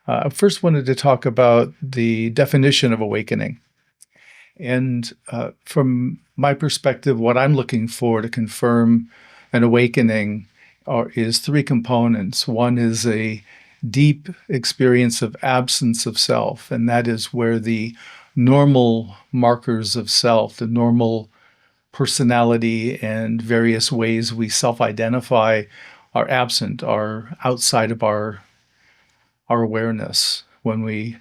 I first wanted to talk about the definition of awakening. And from my perspective, what I'm looking for to confirm an awakening is three components. One is a deep experience of absence of self, and that is where the normal markers of self, the normal personality and various ways we self-identify are absent, are outside of our awareness. When we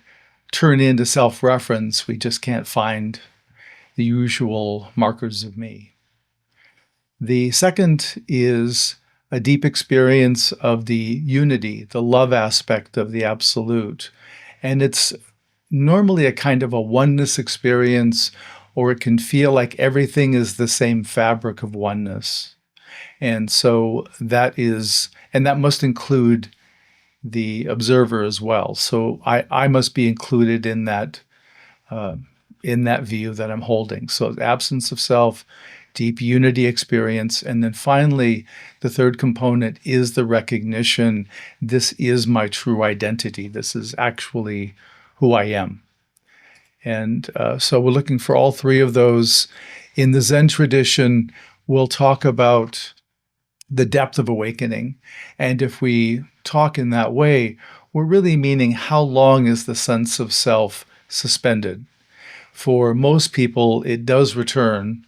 turn into self-reference, we just can't find the usual markers of me. The second is a deep experience of the unity, the love aspect of the absolute. And it's normally a kind of a oneness experience, or it can feel like everything is the same fabric of oneness. And so that must include the observer as well. So I must be included in that view that I'm holding. So absence of self, deep unity experience, and then finally, the third component is the recognition, this is my true identity. This is actually who I am. And so we're looking for all three of those. In the Zen tradition, we'll talk about the depth of awakening. And if we talk in that way, we're really meaning how long is the sense of self suspended? For most people, it does return.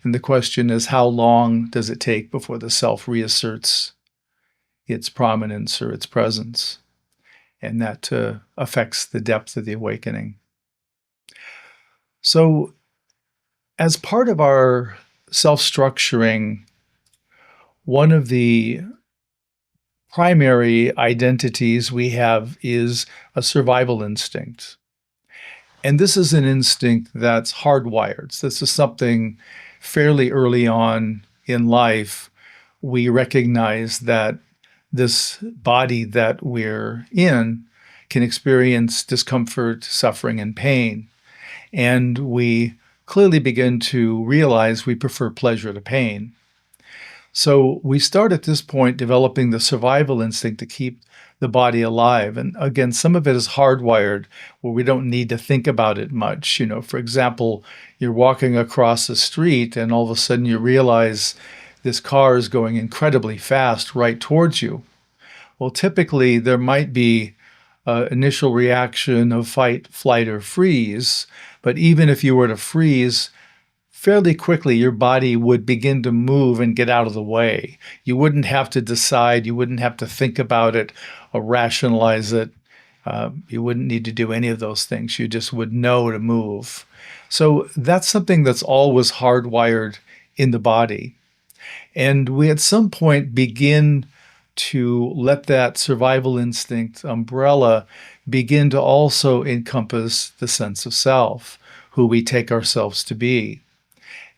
And the question is, how long does it take before the self reasserts its prominence or its presence? And that affects the depth of the awakening. So, as part of our self-structuring, one of the primary identities we have is a survival instinct. And this is an instinct that's hardwired. So this is something fairly early on in life. We recognize that this body that we're in can experience discomfort, suffering, and pain. And we clearly begin to realize we prefer pleasure to pain. So we start at this point developing the survival instinct to keep the body alive. And again, some of it is hardwired where we don't need to think about it much. For example, you're walking across the street and all of a sudden you realize this car is going incredibly fast right towards you. Well, typically there might be an initial reaction of fight, flight, or freeze. But even if you were to freeze, fairly quickly your body would begin to move and get out of the way. You wouldn't have to decide, you wouldn't have to think about it or rationalize it. You wouldn't need to do any of those things. You just would know to move. So that's something that's always hardwired in the body. And we at some point begin to let that survival instinct umbrella begin to also encompass the sense of self, who we take ourselves to be.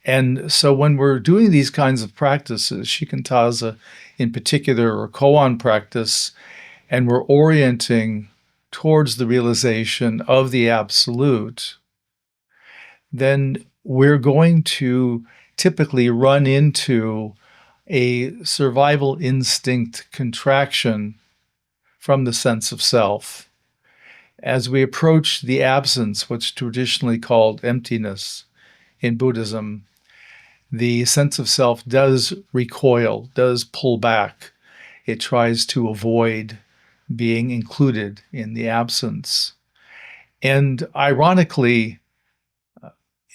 And so when we're doing these kinds of practices, shikantaza in particular, or koan practice, and we're orienting towards the realization of the absolute, then we're going to typically run into a survival instinct contraction from the sense of self. As we approach the absence, what's traditionally called emptiness in Buddhism, the sense of self does recoil, does pull back. It tries to avoid being included in the absence. And ironically,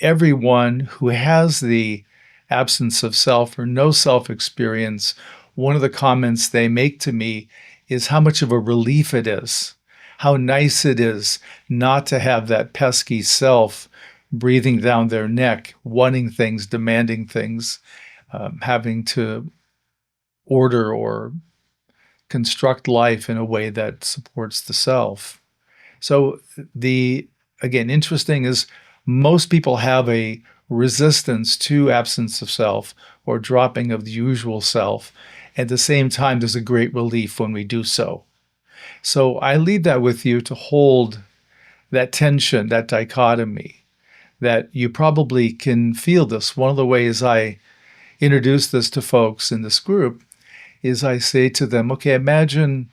everyone who has the absence of self or no self experience, one of the comments they make to me is how much of a relief it is, how nice it is not to have that pesky self breathing down their neck, wanting things, demanding things, having to order or construct life in a way that supports the self. So again, interesting is most people have a resistance to absence of self or dropping of the usual self. At the same time, there's a great relief when we do so. So I leave that with you to hold that tension, that dichotomy, that you probably can feel this. One of the ways I introduce this to folks in this group is I say to them, okay, imagine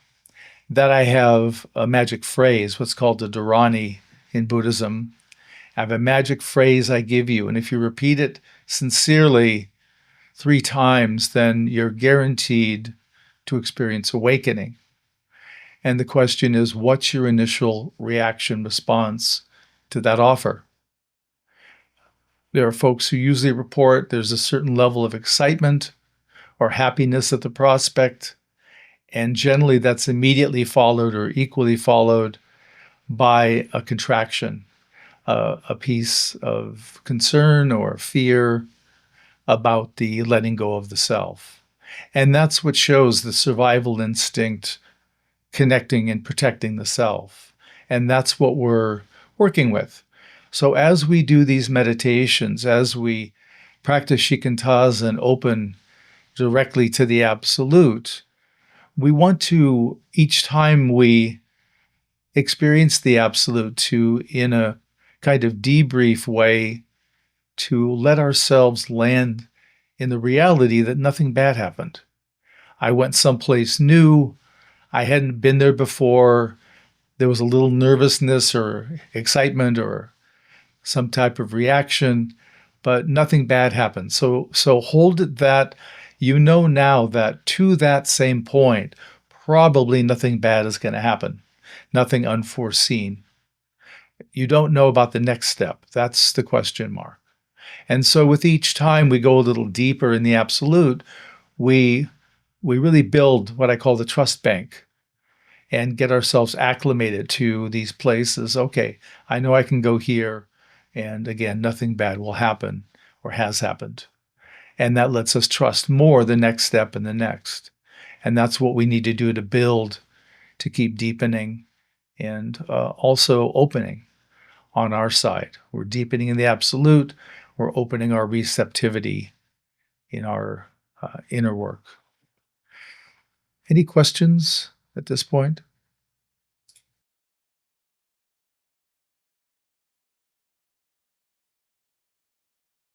that I have a magic phrase, what's called the dharani in Buddhism. I have a magic phrase I give you, and if you repeat it sincerely 3 times, then you're guaranteed to experience awakening. And the question is, what's your initial reaction, response to that offer? There are folks who usually report there's a certain level of excitement or happiness at the prospect, and generally that's immediately followed or equally followed by a contraction, a piece of concern or fear about the letting go of the self. And that's what shows the survival instinct connecting and protecting the self. And that's what we're working with. So as we do these meditations, as we practice shikantaza and open directly to the absolute, we want to, each time we experience the absolute, to, in a kind of debrief way, to let ourselves land in the reality that nothing bad happened. I went someplace new. I hadn't been there before. There was a little nervousness or excitement or some type of reaction, but nothing bad happened. So hold it that you know now that to that same point, probably nothing bad is going to happen, nothing unforeseen. You don't know about the next step. That's the question mark. And so with each time we go a little deeper in the absolute, we really build what I call the trust bank and get ourselves acclimated to these places. Okay, I know I can go here, and again, nothing bad will happen or has happened. And that lets us trust more the next step and the next. And that's what we need to do to build, to keep deepening and also opening on our side. We're deepening in the absolute. We're opening our receptivity in our inner work. Any questions at this point?